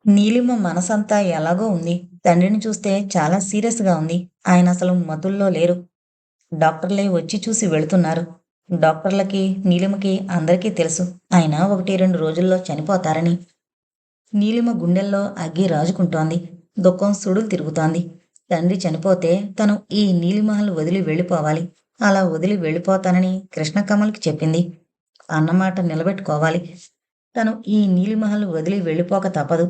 నీలిమ మనసంతా ఎలాగో ఉంది. తండ్రిని చూస్తే చాలా సీరియస్‌గా ఉంది. ఆయనసలు మతుల్లో లేరు. డాక్టర్లే వచ్చి చూసి వెళుతున్నారు. డాక్టర్లకి, నీలిమకి అందరికీ తెలుసు. ఆయన 1, 2 రోజుల్లో చనిపోతారని. నీలిమ గుండెల్లో అగ్గి రాజుకుంటోంది. దుఃఖం సుడులు తిరుగుతోంది. తండ్రి చనిపోతే తను ఈ నీలిమహల్ వదిలి వెళ్ళిపోవాలి. అలా వదిలి వెళ్ళిపోతానని కృష్ణకమల్‌కి చెప్పింది. అన్నమాట నిలబెట్టుకోవాలి. తను ఈ నీలిమహల్ వదిలి వెళ్ళిపోక తప్పదు.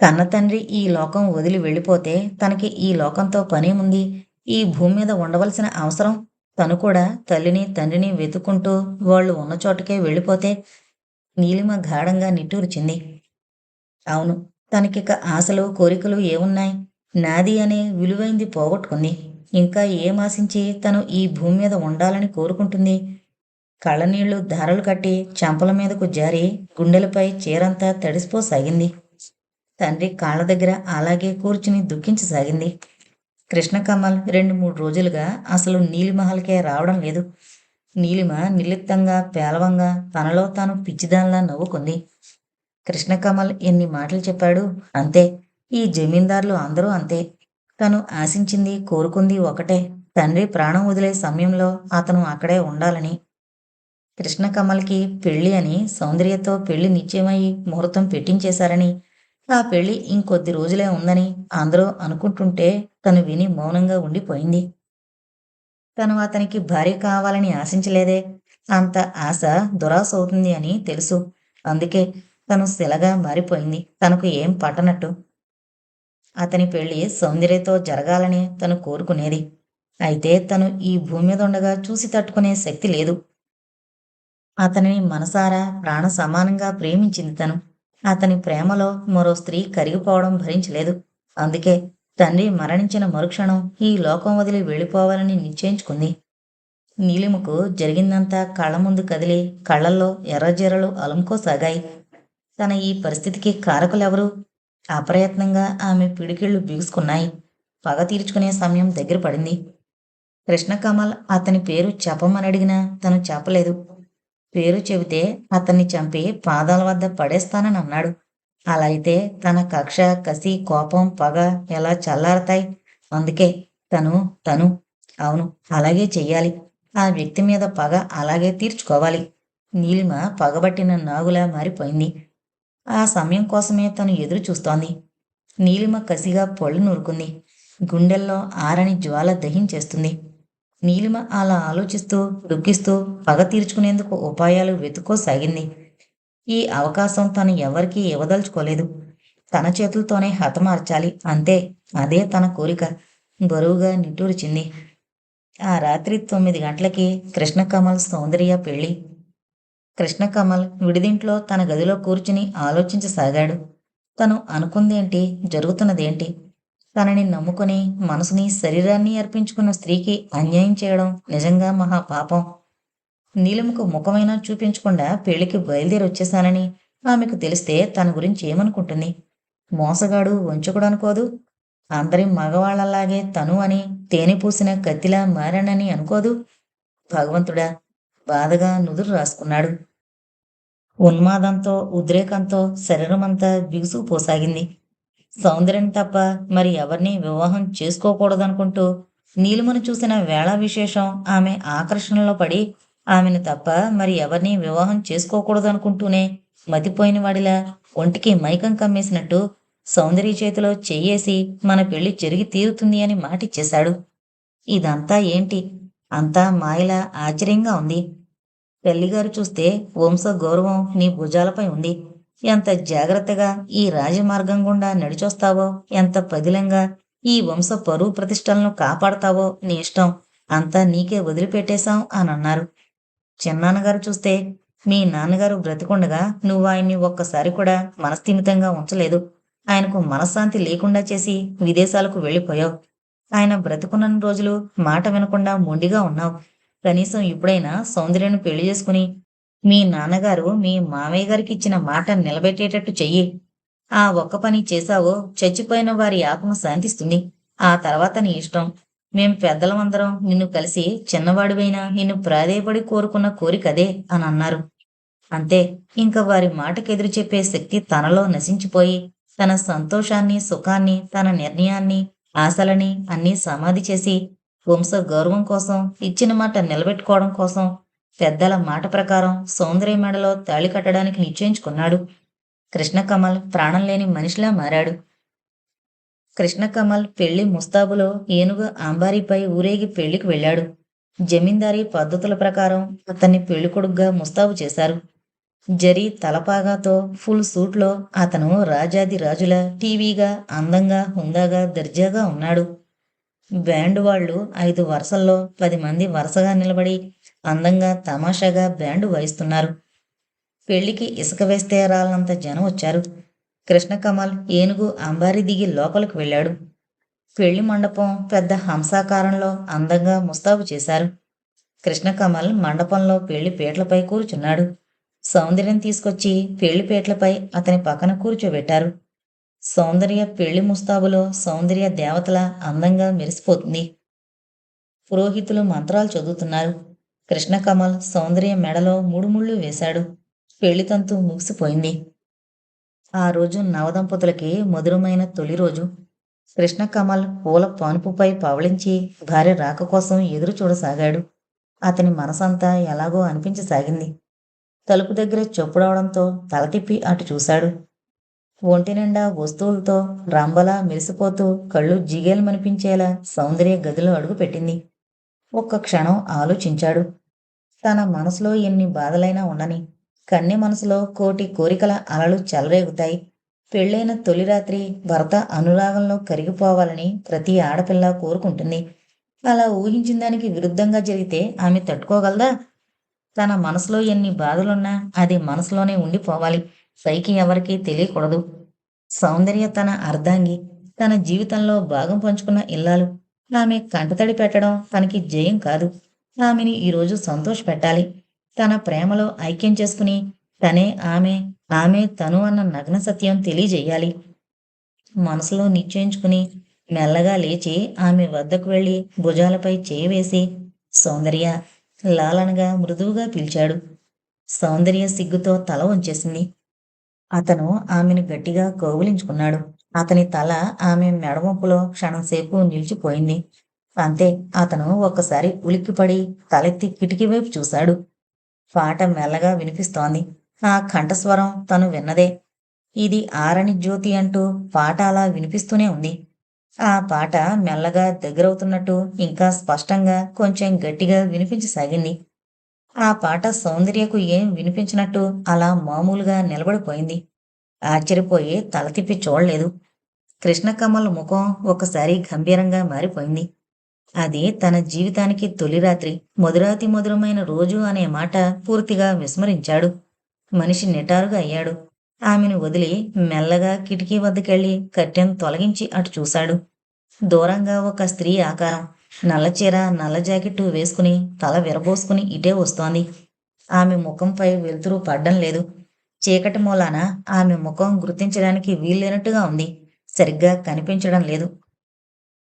కన్న తండ్రి ఈ లోకం వదిలి వెళ్ళిపోతే తనకి ఈ లోకంతో పనేముంది? ఈ భూమి మీద ఉండవలసిన అవసరం? తను కూడా తల్లిని, తండ్రిని వెతుక్కుంటూ వాళ్ళు ఉన్న చోటకే వెళ్ళిపోతే? నీలిమ గాఢంగా నిట్టూర్చింది. అవును. తనకిక ఆశలు, కోరికలు ఏవున్నాయి? నాది అనే విలువైంది పోగొట్టుకుంది. ఇంకా ఏం ఆశించి తను ఈ భూమి మీద ఉండాలని కోరుకుంటుంది? కళ్ళనీళ్లు ధారలు కట్టి చెంపల మీదకు జారి గుండెలపై చీరంతా తడిసిపోసాగింది. తండ్రి కాళ్ళ దగ్గర అలాగే కూర్చుని దుఃఖించసాగింది. కృష్ణకమల్ 2, 3 రోజులుగా అసలు నీలిమహల్కే రావడం లేదు. నీలిమ నిర్లిప్తంగా, పేలవంగా తనలో తాను పిచ్చిదానిలా నవ్వుకుంది. కృష్ణకమల్ ఎన్ని మాటలు చెప్పాడు? అంతే. ఈ జమీందారులు అందరూ అంతే. తను ఆశించింది, కోరుకుంది ఒకటే. తండ్రి ప్రాణం వదిలే సమయంలో అతను అక్కడే ఉండాలని. కృష్ణకమల్‌కి పెళ్ళి అని సౌందర్యతో పెళ్లి నిశ్చయమయి ముహూర్తం పెట్టించేశారని, ఆ పెళ్లి ఇంకొద్ది రోజులే ఉందని అందరూ అనుకుంటుంటే తను విని మౌనంగా ఉండిపోయింది. తను అతనికి భార్య కావాలని ఆశించలేదే. అంత ఆశ దురాశ అవుతుంది అని తెలుసు. అందుకే తను శిలగా మారిపోయింది. తనకు ఏం పట్టనట్టు. అతని పెళ్లి సౌందర్యతో జరగాలని తను కోరుకునేది. అయితే తను ఈ భూమి మీద ఉండగా చూసి తట్టుకునే శక్తి లేదు. అతనిని మనసారా ప్రాణ సమానంగా ప్రేమించింది తను. అతని ప్రేమలో మరో స్త్రీ కరిగిపోవడం భరించలేదు. అందుకే తండ్రి మరణించిన మరుక్షణం ఈ లోకం వదిలి వెళ్ళిపోవాలని నిశ్చయించుకుంది. నీలిమకు జరిగిందంతా కళ్ళ ముందు కదిలి కళ్ళల్లో ఎర్రజీరలు అలుముకోసాగాయి. తన ఈ పరిస్థితికి కారకులెవరు? అప్రయత్నంగా ఆమె పిడికిళ్ళు బిగుసుకున్నాయి. పగ తీర్చుకునే సమయం దగ్గర పడింది. కృష్ణకమల్ అతని పేరు చెప్పమనడిగినా తను చెప్పలేదు. పేరు చెబితే అతన్ని చంపి పాదాల వద్ద పడేస్తానని అన్నాడు. అలా అయితే తన కక్ష, కసి, కోపం, పగ ఎలా చల్లారతాయి? అందుకే తను తను అవును, అలాగే చెయ్యాలి. ఆ వ్యక్తి మీద పగ అలాగే తీర్చుకోవాలి. నీలిమ పగబట్టిన నాగులా మారిపోయింది. ఆ సమయం కోసమే తను ఎదురు చూస్తోంది. నీలిమ కసిగా పళ్ళు నూరుకుంది. గుండెల్లో ఆరని జ్వాల దహించేస్తుంది. నీలిమ అలా ఆలోచిస్తూ, దుఃఖిస్తూ పగ తీర్చుకునేందుకు ఉపాయాలు వెతుక్కోసాగింది. ఈ అవకాశం తను ఎవరికీ ఇవ్వదలుచుకోలేదు. తన చేతులతోనే హతమార్చాలి అంతే. అదే తన కోరిక. బరువుగా నిట్టూర్చింది. ఆ రాత్రి 9 గంటలకి కృష్ణకమల్ సౌందర్య పెళ్లి. కృష్ణకమల్ విడిదింట్లో తన గదిలో కూర్చుని ఆలోచించసాగాడు. తను అనుకుందేంటి? జరుగుతున్నదేంటి? తనని నమ్ముకుని మనసుని, శరీరాన్ని అర్పించుకున్న స్త్రీకి అన్యాయం చేయడం నిజంగా మహాపాపం. నీలిమకు ముఖమైనా చూపించకుండా పెళ్లికి బయలుదేరొచ్చేశానని ఆమెకు తెలిస్తే తన గురించి ఏమనుకుంటుంది? మోసగాడు, వంచకుడు అనుకోదు? అందరి మగవాళ్లలాగే తను అని తేనె పూసిన కత్తిలా మారానని అనుకోదు? భగవంతుడా! బాధగా నుదురు రాసుకున్నాడు. ఉన్మాదంతో, ఉద్రేకంతో శరీరమంతా బిగుసుకుపోసాగింది. సౌందర్యం తప్ప మరి ఎవరినీ వివాహం చేసుకోకూడదనుకుంటూ నీలిమను చూసిన వేళ విశేషం ఆమె ఆకర్షణలో పడి ఆమెను తప్ప మరి ఎవరినీ వివాహం చేసుకోకూడదనుకుంటూనే మతిపోయిన వాడిలా ఒంటికి మైకం కమ్మేసినట్టు సౌందర్య చేతిలో చెయ్యేసి మన పెళ్లి జరిగి తీరుతుంది అని మాటిచ్చేశాడు. ఇదంతా ఏంటి? అంతా మాయలా ఆశ్చర్యంగా ఉంది. తల్లిగారు చూస్తే వంశ గౌరవం నీ భుజాలపై ఉంది. ఎంత జాగ్రత్తగా ఈ రాజమార్గం గుండా నడిచొస్తావో, ఎంత పదిలంగా ఈ వంశ పరువు ప్రతిష్టలను కాపాడతావో నీ ఇష్టం. అంతా నీకే వదిలిపెట్టేశాం అనన్నారు. చిన్నాన్నగారు చూస్తే మీ నాన్నగారు బ్రతికుండగా నువ్వు ఆయన్ని ఒక్కసారి కూడా మనస్థిమితంగా ఉంచలేదు. ఆయనకు మనశ్శాంతి లేకుండా చేసి విదేశాలకు వెళ్ళిపోయావు. ఆయన బ్రతికున్నన్ని రోజులు మాట వినకుండా మొండిగా ఉన్నావు. కనీసం ఇప్పుడైనా సౌందర్యను పెళ్లి చేసుకుని మీ నాన్నగారు మీ మామయ్య గారికి ఇచ్చిన మాట నిలబెట్టేటట్టు చెయ్యి. ఆ ఒక్క పని చేశావో చచ్చిపోయిన వారి ఆత్మ శాంతిస్తుంది. ఆ తర్వాత నీ ఇష్టం. మేం పెద్దలమందరం నిన్ను కలిసి చిన్నవాడివైనా నిన్ను ప్రాధేయపడి కోరుకున్న కోరికదే అని అన్నారు. అంతే. ఇంక వారి మాటకెదురు చెప్పే శక్తి తనలో నశించిపోయి తన సంతోషాన్ని, సుఖాన్ని, తన నిర్ణయాన్ని, ఆశలని అన్నీ సమాధి చేసి వంశ గౌరవం కోసం, ఇచ్చిన మాట నిలబెట్టుకోవడం కోసం పెద్దల మాట ప్రకారం సౌందర్య మెడలో తాళి కట్టడానికి నిశ్చయించుకున్నాడు. కృష్ణకమల్ ప్రాణం లేని మనిషిలా మారాడు. కృష్ణకమల్ పెళ్లి ముస్తాబులో ఏనుగు అంబారీపై ఊరేగి పెళ్లికి వెళ్ళాడు. జమీందారీ పద్ధతుల ప్రకారం అతన్ని పెళ్ళికొడుగ్గా ముస్తాబు చేశారు. జరీ తలపాగాతో ఫుల్ సూట్లో అతను రాజాది రాజులా టీవీగా, అందంగా, హుందాగా, దర్జాగా ఉన్నాడు. బ్యాండ్ వాళ్ళు 5 వరుసల్లో 10 మంది వరుసగా నిలబడి అందంగా, తమాషాగా బ్యాండు వాయిస్తున్నారు. పెళ్లికి ఇసుక వేస్తే రాలనంత జనం వచ్చారు. కృష్ణకమల్ ఏనుగు అంబారీ దిగి లోపలికి వెళ్ళాడు. పెళ్లి మండపం పెద్ద హంసాకారంలో అందంగా ముస్తాబు చేశారు. కృష్ణకమల్ మండపంలో పెళ్లి పీటలపై కూర్చున్నాడు. సౌందర్యం తీసుకొచ్చి పెళ్లి పీటలపై అతని పక్కన కూర్చోబెట్టారు. సౌందర్య పెళ్లి ముస్తాబులో సౌందర్య దేవతల అందంగా మెరిసిపోతుంది. పురోహితులు మంత్రాలు చదువుతున్నారు. కృష్ణకమల్ సౌందర్య మెడలో 3 ముళ్ళు వేశాడు. పెళ్లితంతు ముగిసిపోయింది. ఆ రోజు నవదంపతులకి మధురమైన తొలి రోజు. కృష్ణకమల్ పూల పానుపుపై పవళించి భార్య రాక కోసం ఎదురు చూడసాగాడు. అతని మనసంతా ఎలాగో అనిపించసాగింది. తలుపు దగ్గర చొప్పుడవడంతో తల తిప్పి అటు చూశాడు. ఒంటి నిండా వస్తువులతో రంబలా మెరిసిపోతూ కళ్ళు జిగేలమనిపించేలా సౌందర్య గదిలో అడుగుపెట్టింది. ఒక్క క్షణం ఆలోచించాడు. తన మనసులో ఎన్ని బాధలైనా ఉండని, కన్నె మనసులో కోటి కోరికల అలలు చెలరేగుతాయి. పెళ్ళైన తొలి రాత్రి భర్త అనురాగంలో కరిగిపోవాలని ప్రతి ఆడపిల్ల కోరుకుంటుంది. అలా ఊహించిన దానికి విరుద్ధంగా జరిగితే ఆమె తట్టుకోగలదా? తన మనసులో ఎన్ని బాధలున్నా అది మనసులోనే ఉండిపోవాలి. పైకి ఎవరికీ తెలియకూడదు. సౌందర్య తన అర్ధాంగి, తన జీవితంలో భాగం పంచుకున్న ఇల్లాలు. ఆమె కంటతడి పెట్టడం తనకి జయం కాదు. ఆమెని ఈరోజు సంతోషపెట్టాలి. తన ప్రేమలో ఐక్యం చేసుకుని తనే ఆమె, ఆమె తను అన్న నగ్న సత్యం తెలియజేయాలి. మనసులో నిశ్చయించుకుని మెల్లగా లేచి ఆమె వద్దకు వెళ్ళి భుజాలపై చేయి వేసి సౌందర్య లాలనగా మృదువుగా పిలిచాడు. సౌందర్య సిగ్గుతో తల వంచేసింది. అతను ఆమెను గట్టిగా కౌగిలించుకున్నాడు. అతని తల ఆమె మెడవంపులో క్షణంసేపు నిలిచిపోయింది. అంతే, అతను ఒక్కసారి ఉలిక్కిపడి తలెత్తి కిటికీ వైపు చూశాడు. పాట మెల్లగా వినిపిస్తోంది. ఆ కంఠస్వరం తను విన్నదే. ఇది ఆరని జ్యోతి అంటూ పాట అలా వినిపిస్తూనే ఉంది. ఆ పాట మెల్లగా దగ్గరవుతున్నట్టు ఇంకా స్పష్టంగా కొంచెం గట్టిగా వినిపించసాగింది. ఆ పాట సౌందర్యకు ఏం వినిపించినట్టు అలా మామూలుగా నిలబడిపోయింది. ఆశ్చర్యపోయి తల తిప్పి చూడలేదు. కృష్ణకమల్ ముఖం ఒకసారి గంభీరంగా మారిపోయింది. అది తన జీవితానికి తొలి రాత్రి, మధురాతి మధురమైన రోజు అనే మాట పూర్తిగా విస్మరించాడు. మనిషి నిటారుగా అయ్యాడు. ఆమెను వదిలి మెల్లగా కిటికీ వద్దకెళ్ళి కట్టెను తొలగించి అటు చూశాడు. దూరంగా ఒక స్త్రీ ఆకారం, నల్లచీర, నల్ల జాకెట్టు వేసుకుని తల విరబోసుకుని ఇటే వస్తోంది. ఆమె ముఖంపై వెలుతురు పడ్డం లేదు. చీకటి మూలాన ఆమె ముఖం గుర్తించడానికి వీల్లేనట్టుగా ఉంది. సరిగ్గా కనిపించడం లేదు.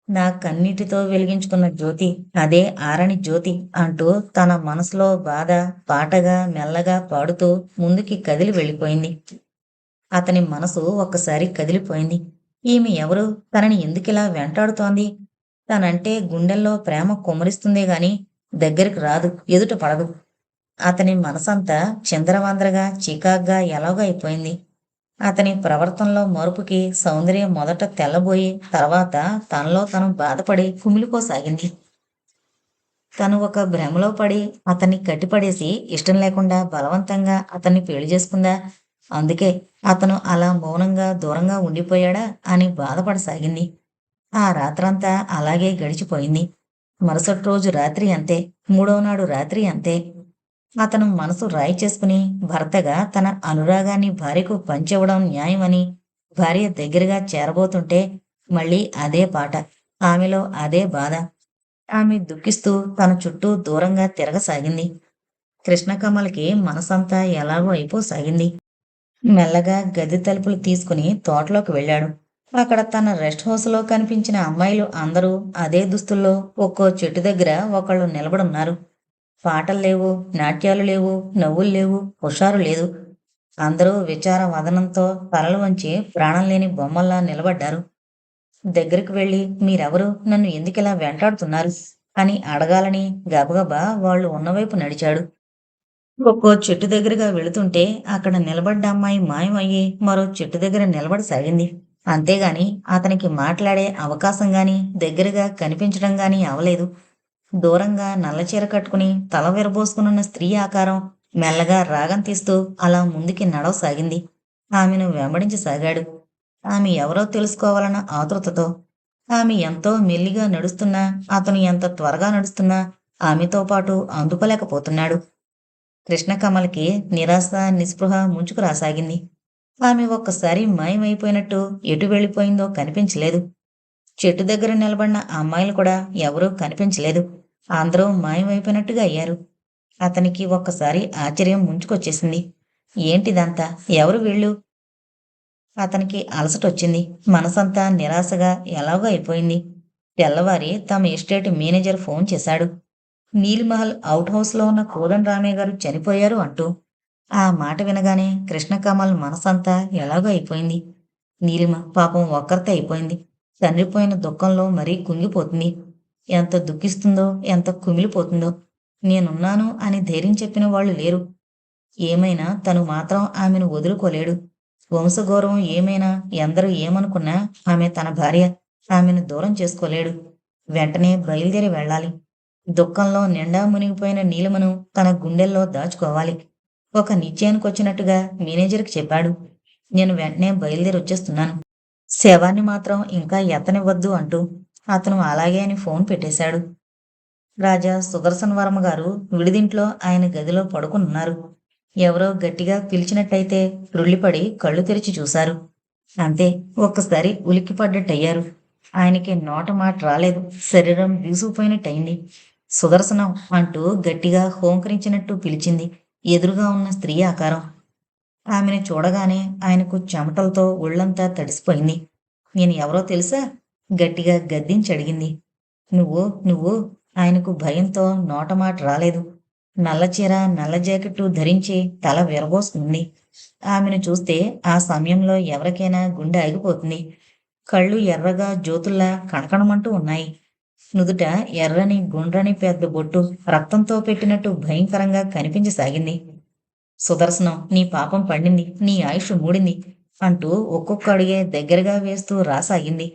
నా కన్నీటితో వెలిగించుకున్న జ్యోతి అదే ఆరని జ్యోతి అంటూ తన మనసులో బాధ పాటగా మెల్లగా పాడుతూ ముందుకి కదిలి వెళ్ళిపోయింది. అతని మనసు ఒక్కసారి కదిలిపోయింది. ఈమె ఎవరు? తనని ఎందుకిలా వెంటాడుతోంది? తనంటే గుండెల్లో ప్రేమ కుమ్మరిస్తుందే గాని దగ్గరికి రాదు, ఎదుట పడదు. అతని మనసంతా చిందరవందరగా చికాగ్గా ఎలాగో అయిపోయింది. అతని ప్రవర్తనలో మార్పుకి సౌందర్యం మొదట తెల్లబోయి తర్వాత తనలో తను బాధపడి కుమిలిపోసాగింది. తను ఒక భ్రమలో పడి అతన్ని కట్టిపడేసి ఇష్టం లేకుండా బలవంతంగా అతన్ని పెళ్లి చేసుకుందా? అందుకే అతను అలా మౌనంగా దూరంగా ఉండిపోయాడా అని బాధపడసాగింది. ఆ రాత్రంతా అలాగే గడిచిపోయింది. మరుసటి రోజు రాత్రి అంతే. మూడవ నాడు రాత్రి అంతే. అతను మనసు రాయి చేసుకుని భర్తగా తన అనురాగాన్ని భార్యకు పంచివ్వడం న్యాయమని భార్య దగ్గరగా చేరబోతుంటే మళ్ళీ అదే పాట, ఆమెలో అదే బాధ. ఆమె దుఃఖిస్తూ తన చుట్టూ దూరంగా తిరగసాగింది. కృష్ణకమలకి మనసంతా ఎలాగో అయిపోసాగింది. మెల్లగా గది తలుపులు తీసుకుని తోటలోకి వెళ్ళాడు. అక్కడ తన రెస్ట్ హౌస్లో కనిపించిన అమ్మాయిలు అందరూ అదే దుస్తుల్లో ఒక్కో చెట్టు దగ్గర ఒకళ్ళు నిలబడున్నారు. పాటలు లేవు, నాట్యాలు లేవు, నవ్వులు లేవు, హుషారు లేదు. అందరూ విచార వదనంతో తలలు వంచి ప్రాణం లేని బొమ్మల్లా నిలబడ్డారు. దగ్గరికి వెళ్ళి మీరెవరు? నన్ను ఎందుకిలా వెంటాడుతున్నారు? అని అడగాలని గబగబా వాళ్ళు ఉన్నవైపు నడిచాడు. ఒక్కో చెట్టు దగ్గరగా వెళుతుంటే అక్కడ నిలబడ్డ అమ్మాయి మాయమయ్యి మరో చెట్టు దగ్గర నిలబడసాగింది. అంతేగాని అతనికి మాట్లాడే అవకాశం గాని, దగ్గరగా కనిపించడం గాని అవలేదు. దూరంగా నల్లచీర కట్టుకుని తల విరబోసుకునున్న స్త్రీ ఆకారం మెల్లగా రాగం తీస్తూ అలా ముందుకి నడవసాగింది. ఆమెను వెంబడించసాగాడు. ఆమె ఎవరో తెలుసుకోవాలన్న ఆతృతతో. ఆమె ఎంతో మెల్లిగా నడుస్తున్నా, అతను ఎంత త్వరగా నడుస్తున్నా ఆమెతో పాటు అందుకోలేకపోతున్నాడు. కృష్ణకమలకి నిరాశ, నిస్పృహ ముంచుకు రాసాగింది. ఆమె ఒక్కసారి మాయమైపోయినట్టు ఎటు వెళ్ళిపోయిందో కనిపించలేదు. చెట్టు దగ్గర నిలబడిన ఆ అమ్మాయిలు కూడా ఎవరూ కనిపించలేదు. అందరూ మాయమైపోయినట్టుగా అయ్యారు. అతనికి ఒక్కసారి ఆశ్చర్యం ముంచుకొచ్చేసింది. ఏంటిదంతా? ఎవరు వీళ్ళు? అతనికి అలసటొచ్చింది. మనసంతా నిరాశగా ఎలాగో అయిపోయింది. తెల్లవారి తమ ఎస్టేట్ మేనేజర్ ఫోన్ చేశాడు. నీలిమహల్ అవుట్ హౌస్లో ఉన్న కోదండరామయ్య గారు చనిపోయారు అంటూ. ఆ మాట వినగానే కృష్ణకమల్ మనసంతా ఎలాగో అయిపోయింది. నీలిమ పాపం ఒక్కరితే అయిపోయింది. తండ్రిపోయిన దుఃఖంలో మరీ కుంగిపోతుంది. ఎంత దుఃఖిస్తుందో, ఎంత కుమిలిపోతుందో. నేనున్నాను అని ధైర్యం చెప్పిన వాళ్ళు లేరు. ఏమైనా తను మాత్రం ఆమెను వదులుకోలేడు. వంశగౌరవం ఏమైనా ఎందరూ ఏమనుకున్నా ఆమె తన భార్య. ఆమెను దూరం చేసుకోలేడు. వెంటనే బయలుదేరి వెళ్ళాలి. దుఃఖంలో నిండా మునిగిపోయిన నీలిమను తన గుండెల్లో దాచుకోవాలి. ఒక నిశ్చయానికొచ్చినట్టుగా మేనేజర్కి చెప్పాడు. నేను వెంటనే బయలుదేరి వచ్చేస్తున్నాను. శవాన్ని మాత్రం ఇంకా ఎత్తనివ్వద్దు అంటూ. అతను అలాగే అని ఫోన్ పెట్టేశాడు. రాజా సుదర్శన్ వర్మ గారు విడిదింట్లో ఆయన గదిలో పడుకునున్నారు. ఎవరో గట్టిగా పిలిచినట్టయితే త్రుళ్ళిపడి కళ్ళు తెరిచి చూశారు. అంతే, ఒక్కసారి ఉలిక్కిపడ్డట్టయ్యారు. ఆయనకి నోట మాట రాలేదు. శరీరం బీసుకుపోయినట్టయింది. సుదర్శనం అంటూ గట్టిగా హోంకరించినట్టు పిలిచింది ఎదురుగా ఉన్న స్త్రీ ఆకారం. ఆమెను చూడగానే ఆయనకు చెమటలతో ఒళ్ళంతా తడిసిపోయింది. నేను ఎవరో తెలుసా? గట్టిగా గద్దించి అడిగింది. నువ్వు నువ్వు ఆయనకు భయంతో నోటమాట రాలేదు. నల్ల చీర, నల్ల జాకెట్టు ధరించి తల విరబోసుకుంది. ఆమెను చూస్తే ఆ సమయంలో ఎవరికైనా గుండె ఆగిపోతుంది. కళ్ళు ఎర్రగా జ్యోతుల్లా కణకణమంటూ ఉన్నాయి. నుదుట ఎర్రని గుండ్రని పెద్ద బొట్టు రక్తంతో పెట్టినట్టు భయంకరంగా కనిపించసాగింది. సుదర్శనం, నీ పాపం పండింది, నీ ఆయుష్ మూడింది అంటూ ఒక్కొక్క అడిగే దగ్గరగా వేస్తూ రాసాగింది.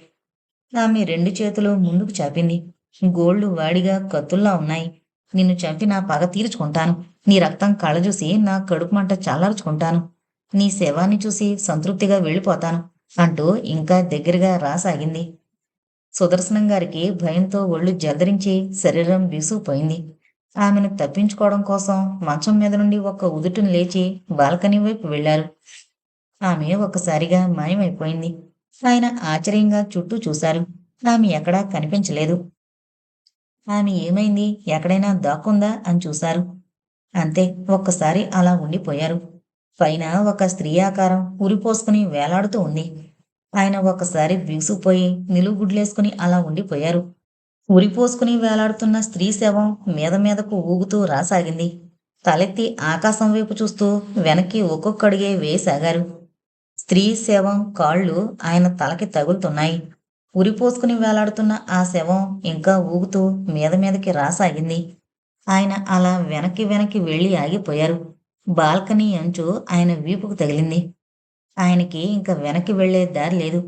ఆమె రెండు చేతులు ముందుకు చాపింది. గోళ్లు వాడిగా కత్తుల్లా ఉన్నాయి. నిన్ను చంపి నా పగ తీర్చుకుంటాను. నీ రక్తం కళ్ళజూసి నా కడుపు మంట చల్లార్చుకుంటాను. నీ శవాన్ని చూసి సంతృప్తిగా వెళ్ళిపోతాను అంటూ ఇంకా దగ్గరగా రాసాగింది. సుదర్శనం గారికి భయంతో ఒళ్ళు జలదరించి శరీరం బిగుసుకుపోయింది. ఆమెను తప్పించుకోవడం కోసం మంచం మీద నుండి ఒక్క ఉదుటును లేచి బాల్కనీ వైపు వెళ్లారు. ఆమె ఒక్కసారిగా మాయమైపోయింది. ఆయన ఆశ్చర్యంగా చుట్టూ చూశారు. ఆమె ఎక్కడా కనిపించలేదు. ఆమె ఏమైంది? ఎక్కడైనా దాక్కుందా అని చూశారు. అంతే, ఒక్కసారి అలా ఉండిపోయారు. పైన ఒక స్త్రీ ఆకారం ఉరిపోసుకుని వేలాడుతూ ఉంది. ఆయన ఒక్కసారి బిగుసుకుపోయి నిలువుగుడ్లేసుకుని అలా ఉండిపోయారు. ఉరిపోసుకుని వేలాడుతున్న స్త్రీ శవం మీద మీదకు ఊగుతూ రాసాగింది. తలెత్తి ఆకాశం వైపు చూస్తూ వెనక్కి ఒక్కొక్కడిగే వేయసాగారు. స్త్రీ శవం కాళ్ళు ఆయన తలకి తగులుతున్నాయి. ఉరిపోసుకుని వేలాడుతున్న ఆ శవం ఇంకా ఊగుతూ మీద మీదకి రాసాగింది. ఆయన అలా వెనక్కి వెనక్కి వెళ్ళి ఆగిపోయారు. బాల్కనీ అంచు ఆయన వీపుకు తగిలింది. ఆయనకి ఇంక వెనక్కి వెళ్లే దారి లేదు.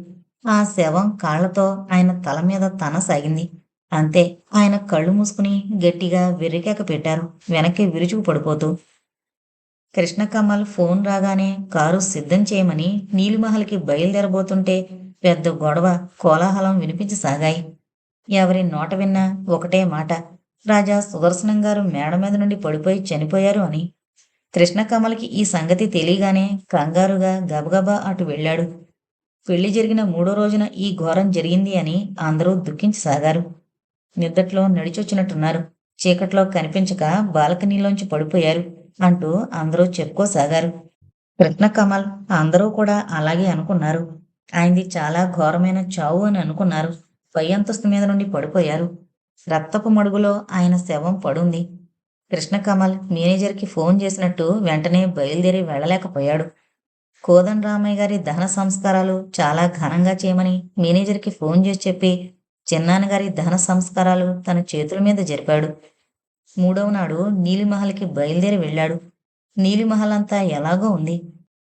ఆ శవం కాళ్లతో ఆయన తల మీద తనసాగింది. అంతే, ఆయన కళ్ళు మూసుకుని గట్టిగా వెర్రికేక పెట్టారు, వెనక్కి విరుచుకు పడిపోతూ. కృష్ణకమల్ ఫోన్ రాగానే కారు సిద్ధం చేయమని నీలిమహల్కి బయలుదేరబోతుంటే పెద్ద గొడవ, కోలాహలం వినిపించసాగాయి. ఎవరి నోట విన్నా ఒకటే మాట, రాజా సుదర్శనం గారు మేడ మీద నుండి పడిపోయి చనిపోయారు అని. కృష్ణకమల్కి ఈ సంగతి తెలియగానే కంగారుగా గబగబా అటు వెళ్ళాడు. పెళ్లి జరిగిన 3వ రోజున ఈ ఘోరం జరిగింది అని అందరూ దుఃఖించసాగారు. నిద్దట్లో నడిచొచ్చినట్టున్నారు. చీకట్లో కనిపించక బాల్కనీలోంచి పడిపోయారు అంటూ అందరూ చెప్పుకోసాగారు. కృష్ణకమల్ అందరూ కూడా అలాగే అనుకున్నారు. ఆయనది చాలా ఘోరమైన చావు అని అనుకున్నారు. పై అంతస్తు మీద నుండి పడిపోయారు. రక్తపు మడుగులో ఆయన శవం పడుంది. కృష్ణకమల్ మేనేజర్కి ఫోన్ చేసినట్టు వెంటనే బయలుదేరి వెళ్ళలేకపోయాడు. కోదండరామయ్య గారి దహన సంస్కారాలు చాలా ఘనంగా చేయమని మేనేజర్కి ఫోన్ చేసి చెప్పి చిన్నాన్నగారి దహన సంస్కారాలు తన చేతుల మీద జరిపాడు. మూడవ నాడు నీలిమహల్కి బయలుదేరి వెళ్ళాడు. నీలిమహల్ అంతా ఎలాగో ఉంది.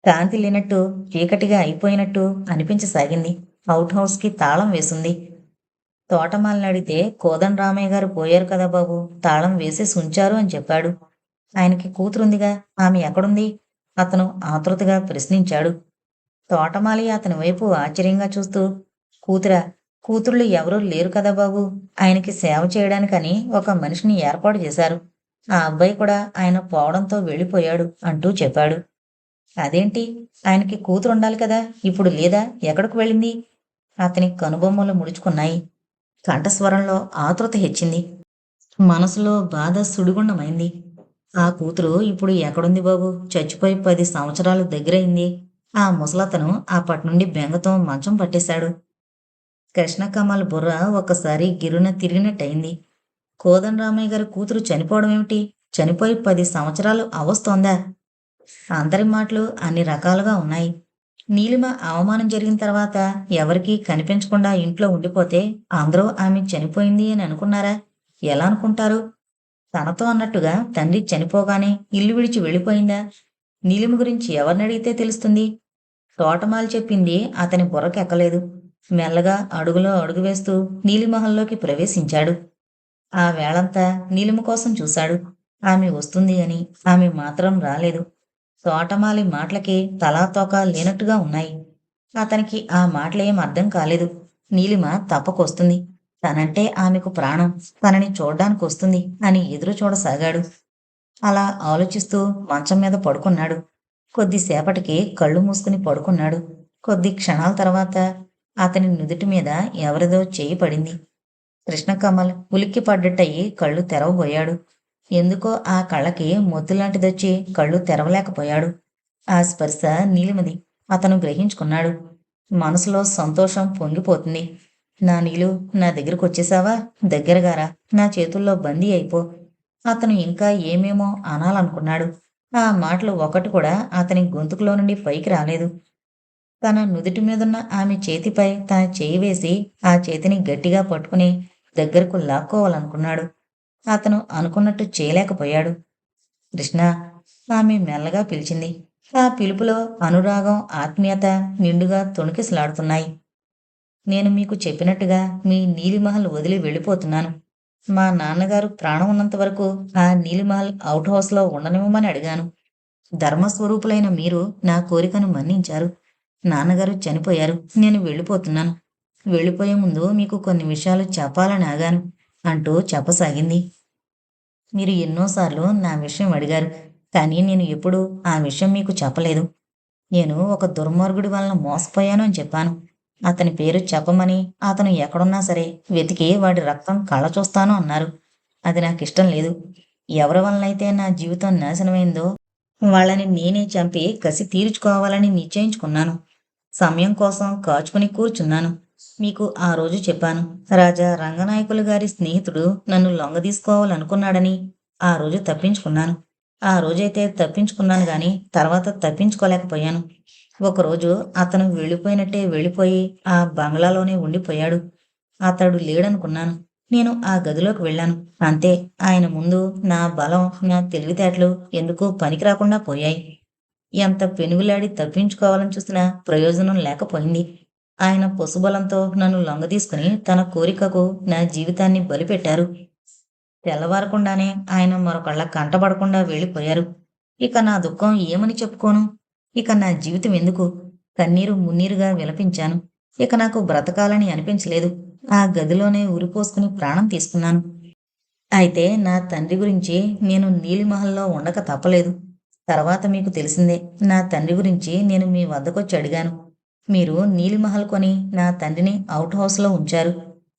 కాంతి లేనట్టు, చీకటిగా అయిపోయినట్టు అనిపించసాగింది. అవుట్ హౌస్కి తాళం వేసింది. తోటమాలిని అడిగితే కోదండరామయ్య గారు పోయారు కదా బాబు, తాళం వేసేసి ఉంచారు అని చెప్పాడు. ఆయనకి కూతురుందిగా, ఆమె ఎక్కడుంది? అతను ఆతృతగా ప్రశ్నించాడు. తోటమాలి అతని వైపు ఆశ్చర్యంగా చూస్తూ, కూతురా, కూతుళ్ళు ఎవరూ లేరు కదా బాబు, ఆయనకి సేవ చేయడానికని ఒక మనిషిని ఏర్పాటు చేశారు. ఆ అబ్బాయి కూడా ఆయన పోవడంతో వెళ్ళిపోయాడు అంటూ చెప్పాడు. అదేంటి, ఆయనకి కూతురుండాలి కదా, ఇప్పుడు లేదా, ఎక్కడికి వెళ్ళింది? అతని కనుబొమ్మలు ముడుచుకున్నాయి. కంఠస్వరంలో ఆతృత హెచ్చింది. మనసులో బాధ సుడిగుండమైంది. ఆ కూతురు ఇప్పుడు ఎక్కడుంది బాబు, చచ్చిపోయి 10 సంవత్సరాలు దగ్గరయింది. ఆ ముసలతను అప్పట్నుండి బెంగతో మంచం పట్టేశాడు. కృష్ణకమల్ బుర్ర ఒక్కసారి గిర్రున తిరిగినట్టయింది. కోదండరామయ్య గారి కూతురు చనిపోవడం ఏమిటి? చనిపోయి 10 సంవత్సరాలు అవస్తోందా? అందరి మాటలు అన్ని రకాలుగా ఉన్నాయి. నీలిమ అవమానం జరిగిన తర్వాత ఎవరికీ కనిపించకుండా ఇంట్లో ఉండిపోతే అందరూ ఆమె చనిపోయింది అని అనుకున్నారా? ఎలా అనుకుంటారు? తనతో అన్నట్టుగా తండ్రి చనిపోగానే ఇల్లు విడిచి వెళ్ళిపోయిందా? నీలిమ గురించి ఎవరినడిగితే తెలుస్తుంది? తోటమాలి చెప్పింది అతని బుర్రకెక్కలేదు. మెల్లగా అడుగులో అడుగు వేస్తూ నీలిమహల్లోకి ప్రవేశించాడు. ఆ వేళంతా నీలిమ కోసం చూశాడు. ఆమె వస్తుంది అని. ఆమె మాత్రం రాలేదు. తోటమాలి మాటలకి తలా తోక లేనట్టుగా ఉన్నాయి. అతనికి ఆ మాటలేం అర్థం కాలేదు. నీలిమ తప్పకొస్తుంది. తనంటే ఆమెకు ప్రాణం. తనని చూడ్డానికొస్తుంది అని ఎదురు చూడసాగాడు. అలా ఆలోచిస్తూ మంచం మీద పడుకున్నాడు. కొద్దిసేపటికి కళ్ళు మూసుకుని పడుకున్నాడు. కొద్ది క్షణాల తర్వాత అతని నుదుటి మీద ఎవరిదో చేయి పడింది. కృష్ణకమల్ ఉలిక్కి పడ్డట్టయి కళ్ళు తెరవబోయాడు. ఎందుకో ఆ కళ్ళకి మొద్దులాంటిదొచ్చి కళ్ళు తెరవలేకపోయాడు. ఆ స్పర్శ నీలిమది. అతను గ్రహించుకున్నాడు. మనసులో సంతోషం పొంగిపోతుంది. నా నీలు, నా దగ్గరకొచ్చేశావా? దగ్గరగారా, నా చేతుల్లో బందీ అయిపో. అతను ఇంకా ఏమేమో అనాలనుకున్నాడు. ఆ మాటలు ఒకటి కూడా అతని గొంతుకులో నుండి పైకి రాలేదు. తన నుదుటి మీదున్న ఆమె చేతిపై తన చేయి వేసి ఆ చేతిని గట్టిగా పట్టుకుని దగ్గరకు లాక్కోవాలనుకున్నాడు. అతను అనుకున్నట్టు చేయలేకపోయాడు. కృష్ణ, ఆమె మెల్లగా పిలిచింది. ఆ పిలుపులో అనురాగం, ఆత్మీయత నిండుగా తొణికిసలాడుతున్నాయి. నేను మీకు చెప్పినట్టుగా మీ నీలిమహల్ వదిలి వెళ్ళిపోతున్నాను. మా నాన్నగారు ప్రాణం ఉన్నంత వరకు ఆ నీలిమహల్ అవుట్ హౌస్లో ఉండనివ్వమని అడిగాను. ధర్మస్వరూపులైన మీరు నా కోరికను మన్నించారు. నాన్నగారు చనిపోయారు. నేను వెళ్ళిపోతున్నాను. వెళ్ళిపోయే ముందు మీకు కొన్ని విషయాలు చెప్పాలని ఆగాను అంటూ చెప్పసాగింది. మీరు ఎన్నోసార్లు నా విషయం అడిగారు. కానీ నేను ఎప్పుడూ ఆ విషయం మీకు చెప్పలేదు. నేను ఒక దుర్మార్గుడి వలన మోసపోయాను అని చెప్పాను. అతని పేరు చెప్పమని అతను ఎక్కడున్నా సరే వెతికి వాడి రక్తం కళ్ళ చూస్తాను అన్నారు. అది నాకిష్టం లేదు. ఎవరి వలనైతే నా జీవితం నాశనమైందో వాళ్ళని నేనే చంపి కసి తీర్చుకోవాలని నిశ్చయించుకున్నాను. సమయం కోసం కాచుకుని కూర్చున్నాను. మీకు ఆ రోజు చెప్పాను. రాజా రంగనాయకులు గారి స్నేహితుడు నన్ను లొంగదీసుకోవాలనుకున్నాడని. ఆ రోజు తప్పించుకున్నాను. ఆ రోజైతే తప్పించుకున్నాను గాని తర్వాత తప్పించుకోలేకపోయాను. ఒకరోజు అతను వెళ్ళిపోయినట్టే వెళ్ళిపోయి ఆ బంగ్లాలోనే ఉండిపోయాడు. అతడు లేడనుకున్నాను. నేను ఆ గదిలోకి వెళ్ళాను. అంతే, ఆయన ముందు నా బలం, నా తెలివితేటలు ఎందుకో పనికి రాకుండా పోయాయి. ఎంత పెనుగులాడి తప్పించుకోవాలని చూసినా ప్రయోజనం లేకపోయింది. ఆయన పశుబలంతో నన్ను లొంగదీసుకుని తన కోరికకు నా జీవితాన్ని బలిపెట్టారు. తెల్లవారకుండానే ఆయన మరొకళ్ళ కంటపడకుండా వెళ్ళిపోయారు. ఇక నా దుఃఖం ఏమని చెప్పుకోను? ఇక నా జీవితం ఎందుకు? కన్నీరు మున్నీరుగా విలపించాను. ఇక నాకు బ్రతకాలని అనిపించలేదు. ఆ గదిలోనే ఉరిపోసుకుని ప్రాణం తీసుకున్నాను. అయితే నా తండ్రి గురించి నేను నీలిమహల్లో ఉండక తప్పలేదు. తర్వాత మీకు తెలిసిందే. నా తండ్రి గురించి నేను మీ వద్దకొచ్చి అడిగాను. మీరు నీలిమహల్ కొని నా తండ్రిని అవుట్ హౌస్లో ఉంచారు.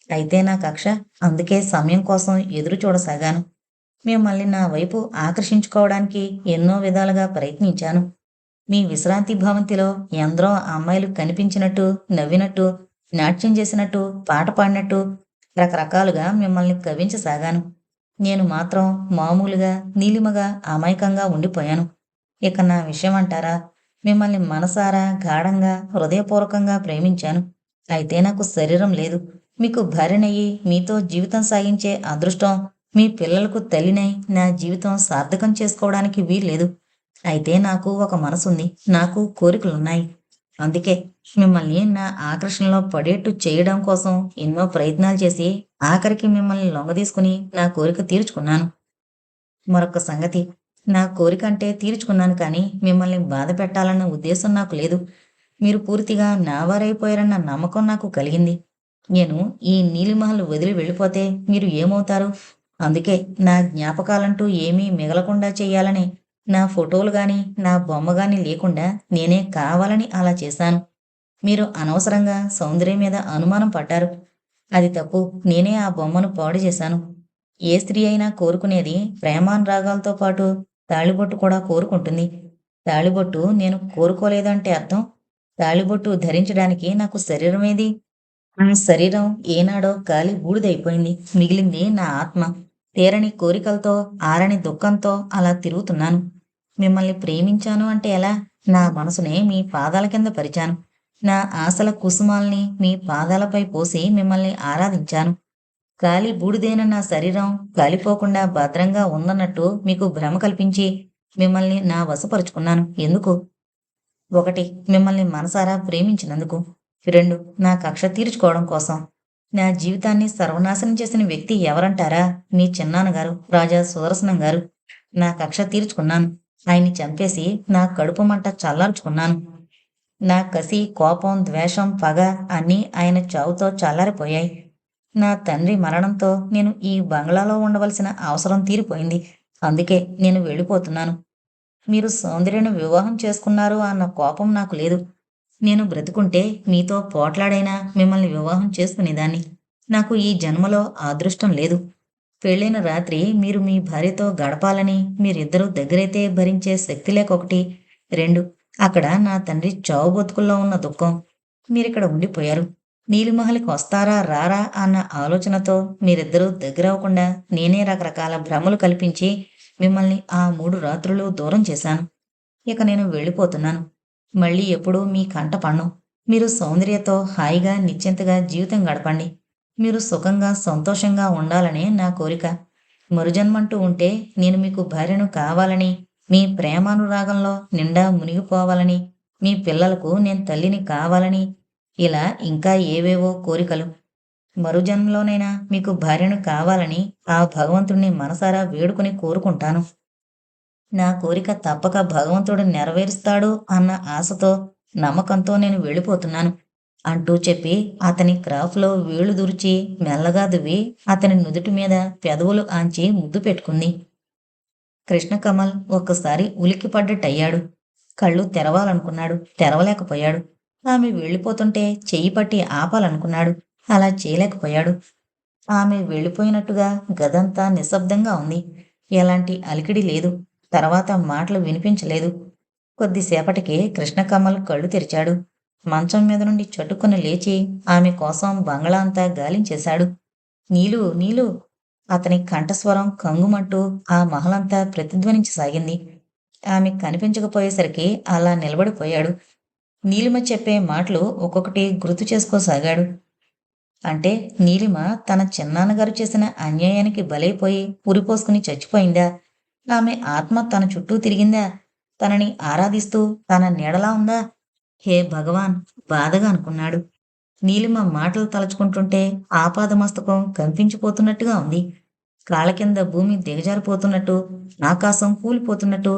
అయితే నా కక్ష, అందుకే సమయం కోసం ఎదురు చూడసాగాను. మిమ్మల్ని నా వైపు ఆకర్షించుకోవడానికి ఎన్నో విధాలుగా ప్రయత్నించాను. మీ విశ్రాంతి భవంతిలో ఎందరో అమ్మాయిలు కనిపించినట్టు, నవ్వినట్టు, నాట్యం చేసినట్టు, పాట పాడినట్టు రకరకాలుగా మిమ్మల్ని కవ్వించసాగాను. నేను మాత్రం మామూలుగా, నీలిమగా, అమాయకంగా ఉండిపోయాను. ఇక నా విషయం అంటారా? మిమ్మల్ని మనసారా, గాఢంగా, హృదయపూర్వకంగా ప్రేమించాను. అయితే నాకు శరీరం లేదు. మీకు భార్యనయ్యి, మీతో జీవితం సాగించే అదృష్టం, మీ పిల్లలకు తల్లినై నా జీవితం సార్థకం చేసుకోవడానికి వీల్లేదు. అయితే నాకు ఒక మనసుంది. నాకు కోరికలున్నాయి. అందుకే మిమ్మల్ని నా ఆకర్షణలో పడేట్టు చేయడం కోసం ఎన్నో ప్రయత్నాలు చేసి, ఆఖరికి మిమ్మల్ని లొంగదీసుకుని నా కోరిక తీర్చుకున్నాను. మరొక సంగతి, నా కోరికంటే తీర్చుకున్నాను కానీ, మిమ్మల్ని బాధ పెట్టాలన్న ఉద్దేశం నాకు లేదు. మీరు పూర్తిగా నా వారైపోయారన్న నమ్మకం నాకు కలిగింది. నేను ఈ నీలిమహల్ వదిలి వెళ్ళిపోతే మీరు ఏమవుతారు? అందుకే నా జ్ఞాపకాలంటూ ఏమీ మిగలకుండా చెయ్యాలని, నా ఫోటోలు గాని, నా బొమ్మ గాని లేకుండా నేనే కావాలని అలా చేశాను. మీరు అనవసరంగా సౌందర్యం మీద అనుమానం పడ్డారు. అది తప్పు. నేనే ఆ బొమ్మను పాడు చేశాను. ఏ స్త్రీ అయినా కోరుకునేది ప్రేమానురాగాలతో పాటు తాళిబొట్టు కూడా కోరుకుంటుంది. తాళిబొట్టు నేను కోరుకోలేదంటే అర్థం? తాళిబొట్టు ధరించడానికి నాకు శరీరమేది? ఆ శరీరం ఏనాడో కాలి బూడిదైపోయింది. మిగిలింది నా ఆత్మ. తీరని కోరికలతో, ఆరని దుఃఖంతో అలా తిరుగుతున్నాను. మిమ్మల్ని ప్రేమించాను అంటే ఎలా? నా మనసునే మీ పాదాల కింద పరిచాను. నా ఆశల కుసుమాల్ని మీ పాదాలపై పోసి మిమ్మల్ని ఆరాధించాను. కాలి బూడిదైన నా శరీరం కాలిపోకుండా భద్రంగా ఉందన్నట్టు మీకు భ్రమ కల్పించి మిమ్మల్ని నా వశపరుచుకున్నాను. ఎందుకు? 1. మిమ్మల్ని మనసారా ప్రేమించినందుకు. 2. నా కక్ష తీర్చుకోవడం కోసం. నా జీవితాన్ని సర్వనాశనం చేసిన వ్యక్తి ఎవరంటారా? మీ చిన్నాన్నగారు, రాజా సుదర్శనం గారు. నా కక్ష తీర్చుకున్నాను. ఆయన్ని చంపేసి నా కడుపు మంట చల్లార్చుకున్నాను. నా కసి, కోపం, ద్వేషం, పగ అన్నీ ఆయన చావుతో చల్లారిపోయాయి. నా తండ్రి మరణంతో నేను ఈ బంగ్లాలో ఉండవలసిన అవసరం తీరిపోయింది. అందుకే నేను వెళ్ళిపోతున్నాను. మీరు సౌందర్యను వివాహం చేసుకున్నారు అన్న కోపం నాకు లేదు. నేను బ్రతికుంటే మీతో పోట్లాడైనా మిమ్మల్ని వివాహం చేసుకునేదాన్ని. నాకు ఈ జన్మలో ఆ అదృష్టం లేదు. పెళ్ళైన రాత్రి మీరు మీ భార్యతో గడపాలని, మీరిద్దరూ దగ్గరైతే భరించే శక్తి లేక 1. 2. అక్కడ నా తండ్రి చావు బతుకుల్లో ఉన్న దుఃఖం. మీరిక్కడ ఉండిపోయారు. నీలిమహల్‌కి వస్తారా రారా అన్న ఆలోచనతో మీరిద్దరూ దగ్గరవ్వకుండా నేనే రకరకాల భ్రమలు కల్పించి మిమ్మల్ని ఆ 3 రాత్రులు దూరం చేశాను. ఇక నేను వెళ్ళిపోతున్నాను. మళ్ళీ ఎప్పుడూ మీ కంట పడను. మీరు సౌందర్యతో హాయిగా నిశ్చింతగా జీవితం గడపండి. మీరు సుఖంగా, సంతోషంగా ఉండాలనే నా కోరిక. మరుజన్మంటూ ఉంటే నేను మీకు భార్యను కావాలని, మీ ప్రేమానురాగంలో నిండా మునిగిపోవాలని, మీ పిల్లలకు నేను తల్లిని కావాలని, ఇలా ఇంకా ఏవేవో కోరికలు. మరు జన్మలోనైనా మీకు భార్యను కావాలని ఆ భగవంతుణ్ణి మనసారా వేడుకొని కోరుకుంటాను. నా కోరిక తప్పక భగవంతుడు నెరవేరుస్తాడు అన్న ఆశతో, నమ్మకంతో నేను వెళ్ళిపోతున్నాను అంటూ చెప్పి అతని క్రాఫ్‌లో వేళ్లు దురిచి మెల్లగా దువ్వి అతని నుదుటి మీద పెదవులు ఆంచి ముద్దు పెట్టుకుంది. కృష్ణకమల్ ఒక్కసారి ఉలిక్కిపడ్డట్టయ్యాడు. కళ్ళు తెరవాలనుకున్నాడు. తెరవలేకపోయాడు. ఆమె వెళ్ళిపోతుంటే చెయ్యి పట్టి ఆపాలనుకున్నాడు. అలా చేయలేకపోయాడు. ఆమె వెళ్ళిపోయినట్టుగా గదంతా నిశ్శబ్దంగా ఉంది. ఎలాంటి అలికిడి లేదు. తర్వాత మాటలు వినిపించలేదు. కొద్దిసేపటికి కృష్ణకమల్ కళ్ళు తెరిచాడు. మంచం మీద నుండి చటుక్కున లేచి ఆమె కోసం బంగళా అంతా గాలించేశాడు. నీలు నీలు అతని కంఠస్వరం కంగుమంటూ ఆ మహలంతా ప్రతిధ్వనించసాగింది. ఆమె కనిపించకపోయేసరికి అలా నిలబడిపోయాడు. నీలిమ చెప్పే మాటలు ఒక్కొక్కటి గుర్తు చేసుకోసాగాడు. అంటే నీలిమ తన చిన్నాన్నగారు చేసిన అన్యాయానికి బలైపోయి ఉరిపోసుకుని చచ్చిపోయిందా? ఆమె ఆత్మ తన చుట్టూ తిరిగిందా? తనని ఆరాధిస్తూ తన నీడలా ఉందా? హే భగవాన్! బాధగా అనుకున్నాడు. నీలిమ మాటలు తలుచుకుంటుంటే ఆపాదమస్తకం కంపించిపోతున్నట్టుగా ఉంది. కాళ్ళ కింద భూమి దిగజారిపోతున్నట్టు, ఆకాశం కూలిపోతున్నట్టు,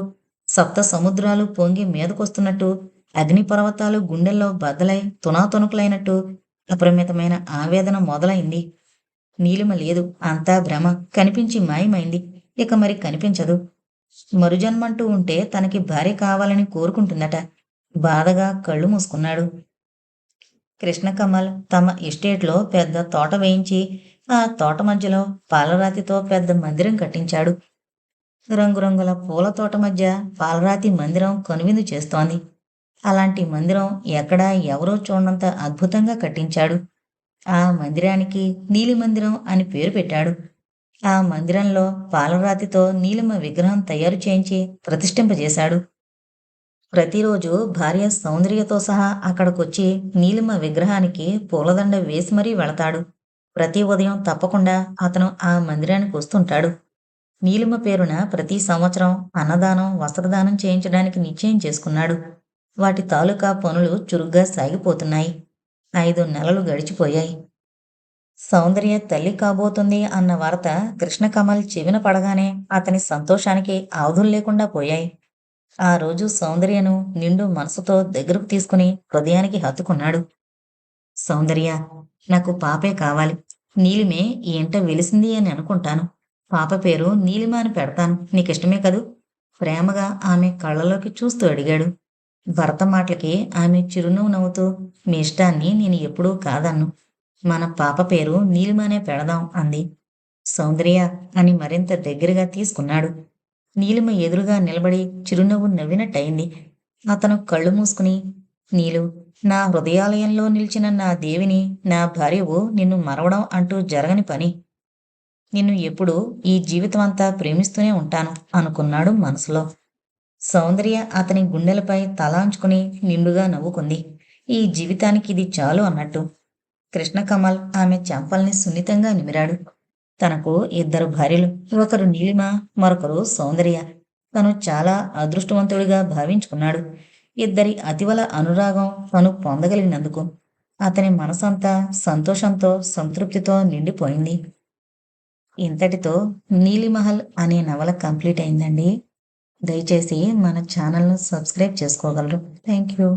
సప్త సముద్రాలు పొంగి మీదకొస్తున్నట్టు, అగ్నిపర్వతాలు గుండెల్లో బద్దలై తునాతునకలైనట్టు అపరిమితమైన ఆవేదన మొదలైంది. నీలిమ లేదు. అంతా భ్రమ. కనిపించి మాయమైంది. ఇక మరి కనిపించదు. మరుజన్మంటూ ఉంటే తనకి భార్య కావాలని కోరుకుంటుందట. బాధగా కళ్ళు మూసుకున్నాడు. కృష్ణకమల్ తమ ఎస్టేట్లో పెద్ద తోట వేయించి ఆ తోట మధ్యలో పాలరాతితో పెద్ద మందిరం కట్టించాడు. రంగురంగుల పూల తోట మధ్య పాలరాతి మందిరం కనువిందు చేస్తోంది. అలాంటి మందిరం ఎక్కడా ఎవరూ చూడనంత అద్భుతంగా కట్టించాడు. ఆ మందిరానికి నీలి మందిరం అని పేరు పెట్టాడు. ఆ మందిరంలో పాలరాతితో నీలిమ విగ్రహం తయారు చేయించి ప్రతిష్ఠింపజేశాడు. ప్రతిరోజు భార్య సౌందర్యతో సహా అక్కడికొచ్చి నీలిమ విగ్రహానికి పూలదండ వేసి మరీ వెళతాడు. ప్రతి ఉదయం తప్పకుండా అతను ఆ మందిరానికి వస్తుంటాడు. నీలిమ పేరున ప్రతి సంవత్సరం అన్నదానం, వస్త్రదానం చేయించడానికి నిశ్చయం చేసుకున్నాడు. వాటి తాలూకా పనులు చురుగ్గా సాగిపోతున్నాయి. 5 నెలలు గడిచిపోయాయి. సౌందర్య తల్లి కాబోతుంది అన్న వార్త కృష్ణకమల్ చెవిన పడగానే అతని సంతోషానికి అవధులు లేకుండా పోయాయి. ఆ రోజు సౌందర్యను నిండు మనసుతో దగ్గరకు తీసుకుని హృదయానికి హత్తుకున్నాడు. సౌందర్య, నాకు పాపే కావాలి. నీలిమే ఈ ఇంట వెలిసింది అని అనుకుంటాను. పాప పేరు నీలిమ అని పెడతాను. నీకిష్టమే కదూ? ప్రేమగా ఆమె కళ్ళలోకి చూస్తూ అడిగాడు. భర్త మాటలకి ఆమె చిరునవ్వు నవ్వుతూ, మీ ఇష్టాన్ని నేను ఎప్పుడూ కాదన్ను. మన పాప పేరు నీలిమనే పెడదాం అంది. సౌందర్య అని మరింత దగ్గరగా తీసుకున్నాడు. నీలిమ ఎదురుగా నిలబడి చిరునవ్వు నవ్వినట్టయింది. అతను కళ్ళు మూసుకుని, నీలు, నా హృదయాలయంలో నిలిచిన నా దేవిని, నా భార్యవు నిన్ను మరవడం అంటూ జరగని పని. నిన్ను ఎప్పుడూ ఈ జీవితమంతా ప్రేమిస్తూనే ఉంటాను అనుకున్నాడు మనసులో. సౌందర్య అతని గుండెలపై తలాంచుకుని నిండుగా నవ్వుకుంది. ఈ జీవితానికి ఇది చాలు అన్నట్టు. కృష్ణకమల్ ఆమె చెంపల్ని సున్నితంగా నిమిరాడు. తనకు 2 భార్యలు. ఒకరు నీలిమ, మరొకరు సౌందర్య. తను చాలా అదృష్టవంతుడిగా భావించుకున్నాడు. ఇద్దరి అతివల అనురాగం తను పొందగలిగినందుకు. అతని మనసంతా సంతోషంతో, సంతృప్తితో నిండిపోయింది. ఇంతటితో నీలిమహల్ అనే నవల కంప్లీట్ అయిందండి. దయచేసి మన ఛానల్ను సబ్స్క్రైబ్ చేసుకోగలరు. Thank you.